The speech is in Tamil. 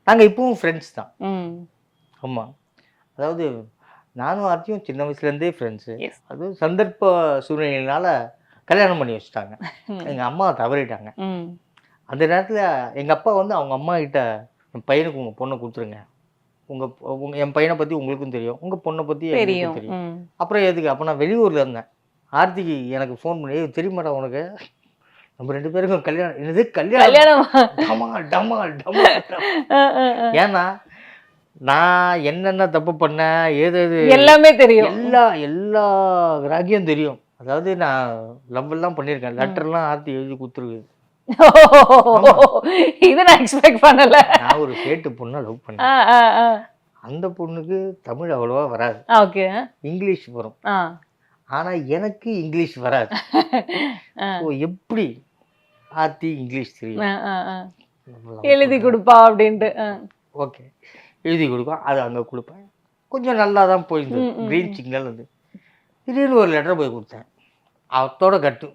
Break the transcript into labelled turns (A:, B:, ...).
A: நாங்கள் இப்பவும் ஃப்ரெண்ட்ஸ் தான்.
B: ம்.
A: ஆமாம். அதாவது நானும் ஆர்த்தியும் சின்ன வயசுலேருந்தே ஃப்ரெண்ட்ஸு.
B: எஸ்.
A: அதுவும் சந்தர்ப்ப சூழ்நிலையினால கல்யாணம் பண்ணி வச்சுட்டாங்க.
B: ம்.
A: எங்கள் அம்மா தவறிட்டாங்க.
B: ம்.
A: அந்த நேரத்தில் எங்கள் அப்பா வந்து அவங்க அம்மா கிட்ட என் பையனுக்கு உங்கள் பொண்ணை கொடுத்துருங்க. என் பையனை பற்றி உங்களுக்கும் தெரியும், உங்கள் பொண்ணை பற்றி
B: தெரியும்.
A: எங்களுக்கும் தெரியும்.
B: ம்.
A: அப்புறம் எதுக்கு? அப்போ நான் வெளியூரில் இருந்தேன். ஆர்த்திக்கு எனக்கு ஃபோன் பண்ணி, "ஏய் தெரியுமாடா உனக்கு நம்ம 2 பேருக்கும் கல்யாணம்." என்னது கல்யாணம்?
B: கல்யாணமா?
A: டமால் டமால் டமால்.
B: அ, அ, அ.
A: ஏன்னா நான் என்னென்ன தப்பு பண்ணேன், ஏது ஏது
B: எல்லாமே தெரியும்.
A: எல்லா ராகியும் தெரியும். அதாவது நான் லவ் எல்லாம் பண்ணியிருக்கேன். லெட்டர்லாம் ஆர்த்தி எழுதி கொடுத்துருக்கு.
B: இது நான் எக்ஸ்பெக்ட் பண்ணல.
A: நான் ஒரு சேட்டு பொண்ணை லவ்
B: ஆ,
A: பண்ணேன்.
B: ஆ, ஆ.
A: அந்த பொண்ணுக்கு தமிழ் அவ்வளோவா வராது.
B: ஓகே.
A: இங்கிலீஷ் வரும்.
B: ஆ.
A: ஆனால் எனக்கு இங்கிலீஷ் வராது.
B: ஆ.
A: ஸோ எப்படி ஆர்த்தி இங்கிலீஷ் தெரியும்?
B: ஆ, ஆ, ஆ. எழுதி கொடுப்பா அப்படின்ட்டு.
A: ஓகே, எழுதி கொடுக்கும். அது அங்கே கொடுப்பேன். கொஞ்சம் நல்லா தான் போயிருந்தது.
B: ம், ம்,
A: க்ரீன் சிக்னல் வந்து திடீர்னு ஒரு லெட்டர் போய் கொடுத்தேன். அதோட கட்டு